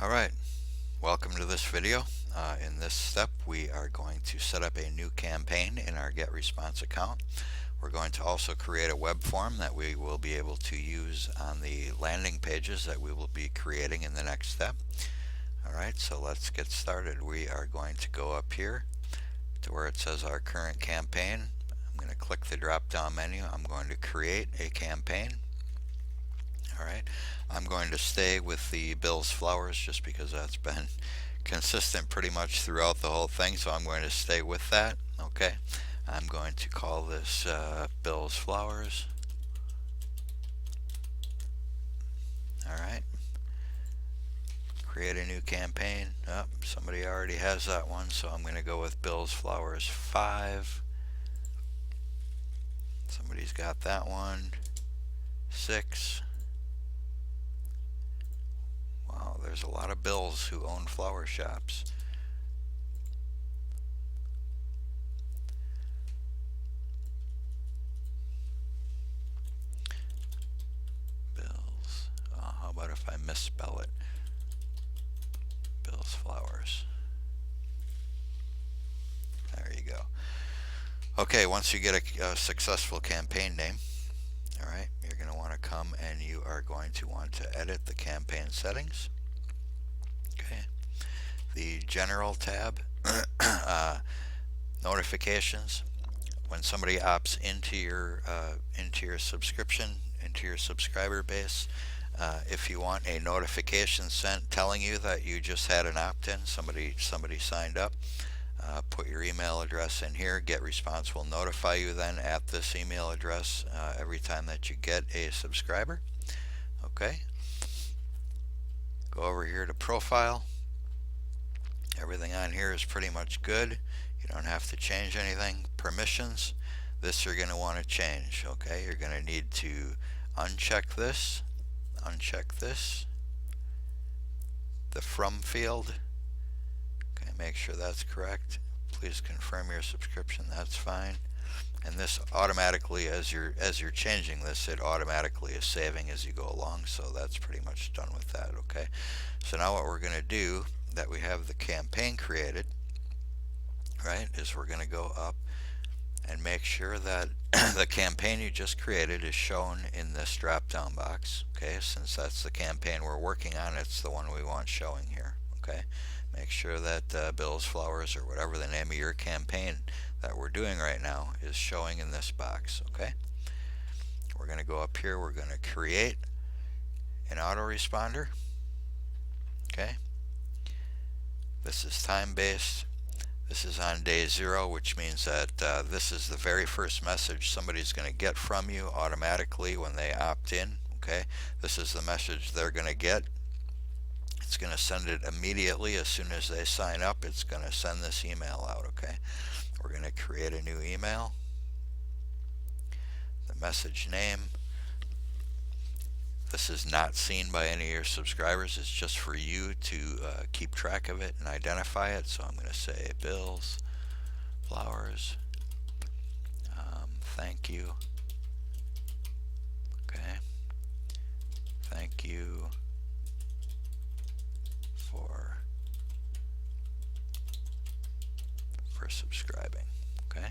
Alright, welcome to this video. In this step we are going to set up a new campaign in our GetResponse account. We're going to also create a web form that we will be able to use on the landing pages that we will be creating in the next step. Alright, so let's get started. We are going to go up here to where it says our current campaign. I'm going to click the drop down menu. I'm going to create a campaign. Alright, I'm going to stay with the Bill's Flowers just because that's been consistent pretty much throughout the whole thing, so I'm going to stay with that. Okay, I'm going to call this Bill's Flowers. Alright, create a new campaign. Oh, somebody already has that one, so I'm going to go with Bill's Flowers 5. Somebody's got that one. 6. Wow, there's a lot of Bills who own flower shops. Bills. How about if I misspell it? Bill's Flowers. There you go. Okay, once you get a successful campaign name, alright, you're going to want to come and you are going to want to edit the campaign settings. Okay, the General tab, notifications. When somebody opts into your subscription, into your subscriber base, if you want a notification sent telling you that you just had an opt-in, somebody signed up, put your email address in here. GetResponse will notify you then at this email address every time that you get a subscriber. Okay, go over here to profile. Everything on here is pretty much good. You don't have to change anything. Permissions, this you're going to want to change. Okay, you're going to need to uncheck this, the from field. Okay, make sure that's correct. Please confirm your subscription. That's fine. And this automatically, as you're changing this, it automatically is saving as you go along. So that's pretty much done with that. Okay. So now what we're going to do, that we have the campaign created, right, is we're going to go up and make sure that the campaign you just created is shown in this drop down box. Okay, since that's the campaign we're working on, it's the one we want showing here. Okay, make sure that Bill's Flowers, or whatever the name of your campaign that we're doing right now, is showing in this box. Okay, we're going to go up here, we're going to create an autoresponder. Okay, this is time-based. This is on day 0, which means that this is the very first message somebody's going to get from you automatically when they opt in. Okay, this is the message they're going to get. It's going to send it immediately as soon as they sign up. It's going to send this email out. Okay, we're going to create a new email. The message name. This is not seen by any of your subscribers. It's just for you to keep track of it and identify it. So I'm going to say Bill's Flowers. Thank you. Okay. Thank you for subscribing. Okay.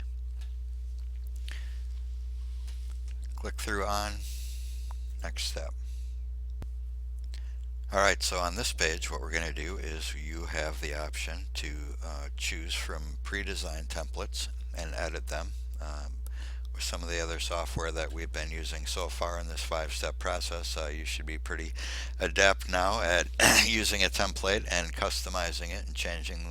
Click through on. Next step. Alright, so on this page what we're going to do is you have the option to choose from pre-designed templates and edit them. With some of the other software that we've been using so far in this 5-step process, you should be pretty adept now at using a template and customizing it and changing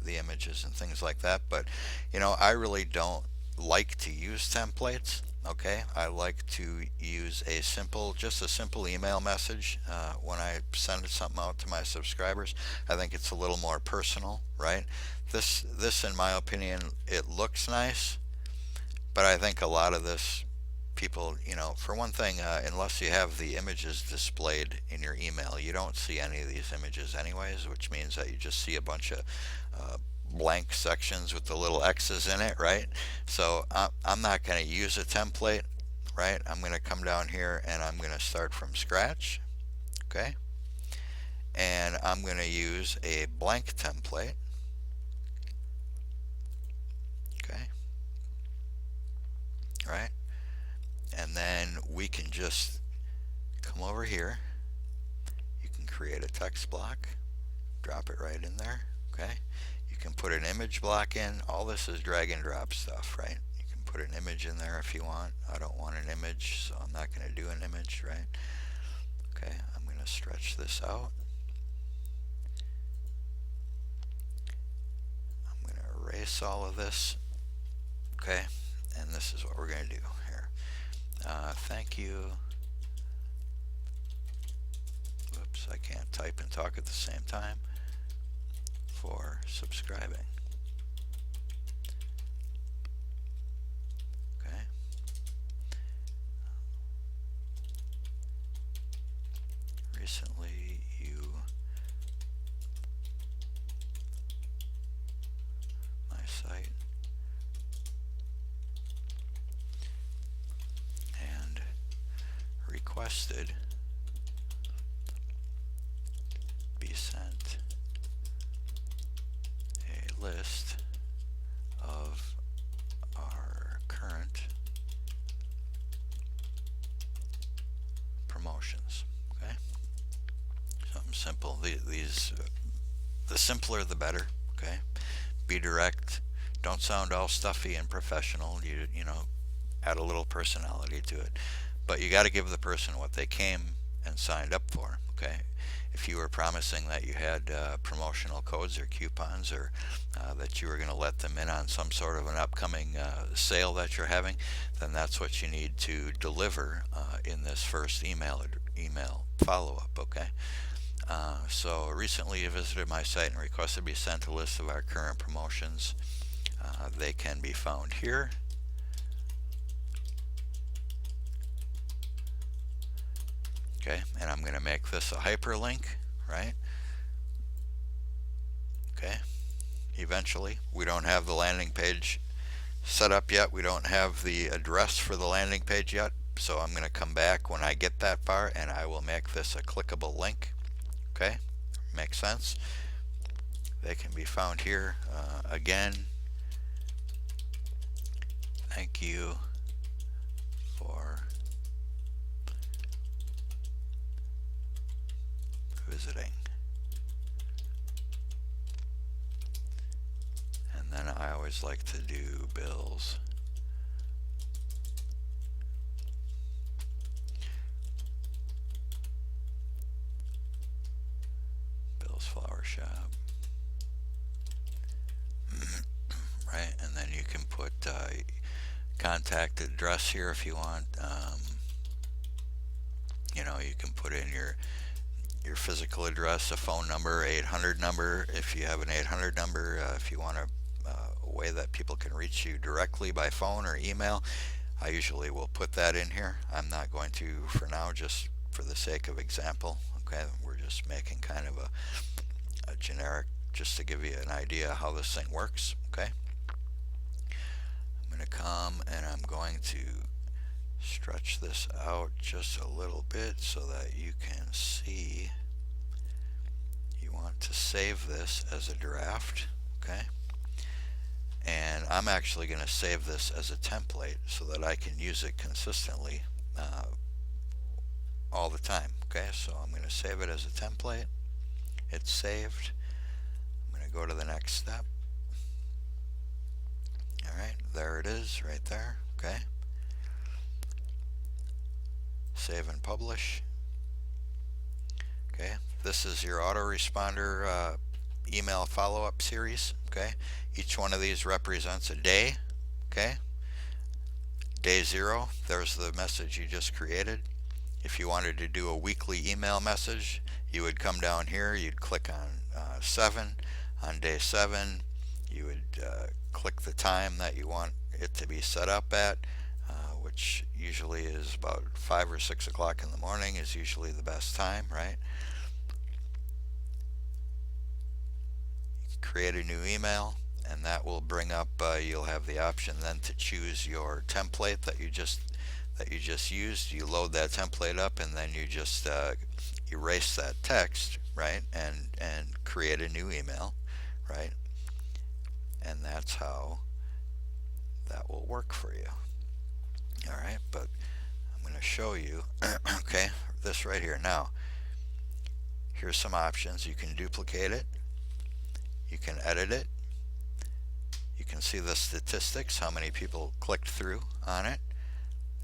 the images and things like that. But you know, I really don't like to use templates. Okay, I like to use just a simple email message when I send something out to my subscribers. I think it's a little more personal, right? This in my opinion, it looks nice, but I think a lot of this, people, you know, for one thing, unless you have the images displayed in your email, you don't see any of these images anyways, which means that you just see a bunch of blank sections with the little X's in it, right? So I'm not going to use a template, right? I'm going to come down here and I'm going to start from scratch. Okay, and I'm going to use a blank template. Okay. All right. And then we can just come over here. You can create a text block, drop it right in there. Okay. You can put an image block in. All this is drag and drop stuff, right? You can put an image in there if you want. I don't want an image, so I'm not going to do an image, right? Okay, I'm going to stretch this out. I'm going to erase all of this. Okay, and this is what we're going to do here. Thank you. Whoops, I can't type and talk at the same time. For subscribing. Okay. Recently you my site and requested be sent a list of our current promotions. Okay, something simple. These the simpler the better. Okay, be direct. Don't sound all stuffy and professional. You know, add a little personality to it. But you got to give the person what they came and signed up for. Okay, if you were promising that you had promotional codes or coupons, or that you were going to let them in on some sort of an upcoming sale that you're having, then that's what you need to deliver in this first email follow-up. Okay. So recently you visited my site and requested to be sent a list of our current promotions. They can be found here. Okay, and I'm going to make this a hyperlink, right? Okay, eventually. We don't have the landing page set up yet. We don't have the address for the landing page yet. So I'm going to come back when I get that far and I will make this a clickable link. Okay, makes sense. They can be found here. Again, thank you for visiting. And then I always like to do bills. Bill's Flower Shop. Right, and then you can put contact address here if you want. You know, you can put in your physical address, a phone number, 800 number if you have an 800 number. If you want a way that people can reach you directly by phone or email, I usually will put that in here. I'm not going to for now, just for the sake of example. Okay, we're just making kind of a generic, just to give you an idea how this thing works. Okay, I'm going to come and I'm going to stretch this out just a little bit so that you can see. You want to save this as a draft. Okay, and I'm actually going to save this as a template so that I can use it consistently all the time. Okay, so I'm going to save it as a template. It's saved. I'm going to go to the next step. Alright, there it is right there. Okay, save and publish. Okay, this is your autoresponder email follow-up series. Okay, each one of these represents a day. Okay, day 0, there's the message you just created. If you wanted to do a weekly email message, you would come down here, you'd click on 7. On day 7, you would click the time that you want it to be set up at, which usually is about 5 or 6 o'clock in the morning is usually the best time, right? Create a new email, and that will bring up, you'll have the option then to choose your template that you just used. You load that template up and then you just erase that text, right, and create a new email, right, and that's how that will work for you. All right, but I'm going to show you okay, this right here. Now here's some options. You can duplicate it, you can edit it, you can see the statistics, how many people clicked through on it,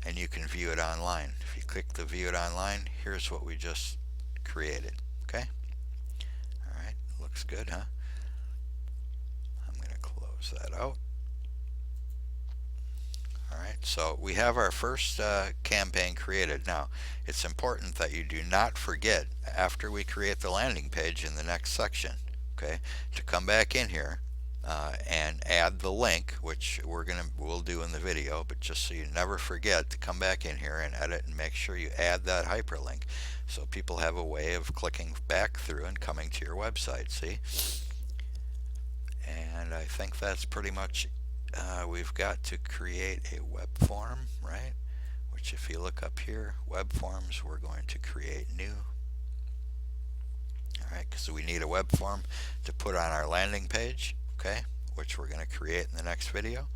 and you can view it online. If you click the view it online, here's what we just created. Okay, all right, looks good, huh? I'm going to close that out. All right, so we have our first campaign created. Now, it's important that you do not forget, after we create the landing page in the next section, okay, to come back in here and add the link, which we'll do in the video, but just so you never forget to come back in here and edit and make sure you add that hyperlink so people have a way of clicking back through and coming to your website. See? And I think that's pretty much we've got to create a web form, right? Which, if you look up here, web forms, we're going to create new. All right, because we need a web form to put on our landing page, okay, which we're going to create in the next video.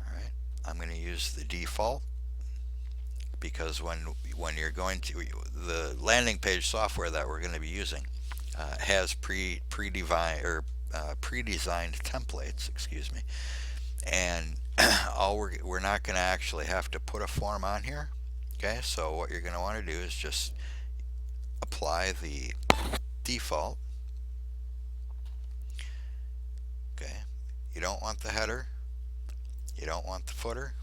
All right, I'm going to use the default because when you're going to the landing page software that we're going to be using has pre-designed templates, excuse me, and we're not going to actually have to put a form on here. Okay, so what you're going to want to do is just apply the default. Okay, you don't want the header, you don't want the footer,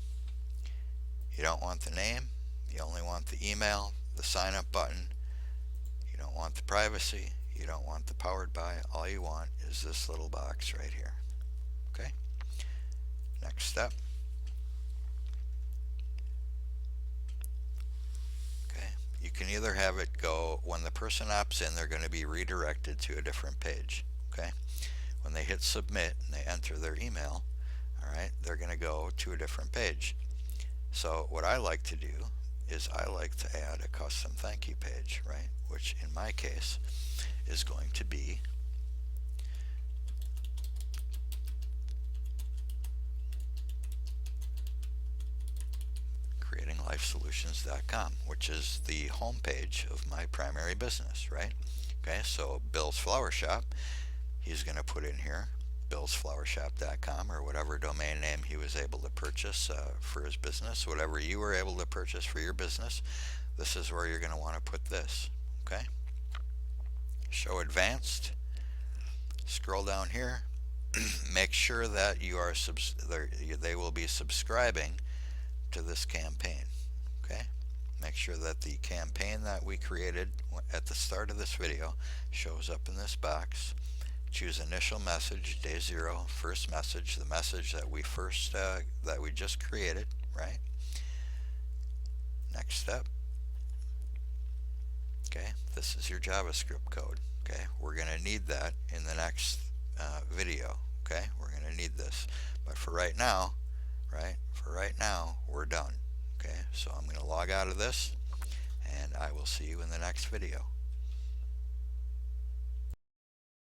you don't want the name, you only want the email, the sign up button, you don't want the privacy, you don't want the powered by, all you want is this little box right here. Okay, next step. Okay, you can either have it go, when the person opts in, they're going to be redirected to a different page. Okay, when they hit submit and they enter their email, all right, they're going to go to a different page. So what I like to do is I like to add a custom thank you page, right, which in my case is going to be creatinglifesolutions.com, which is the home page of my primary business, right? Okay, so Bill's Flower Shop, he's going to put in here billsflowershop.com or whatever domain name he was able to purchase for his business, whatever you were able to purchase for your business. This is where you're going to want to put this. Okay, show advanced, scroll down here, make sure that you are they will be subscribing to this campaign. Okay, make sure that the campaign that we created at the start of this video shows up in this box. Choose initial message, day 0, first message, the message that we just created, right? Next step. Okay, this is your JavaScript code. Okay, we're going to need that in the next video. Okay, we're going to need this, but for right now, we're done. Okay, so I'm going to log out of this, and I will see you in the next video.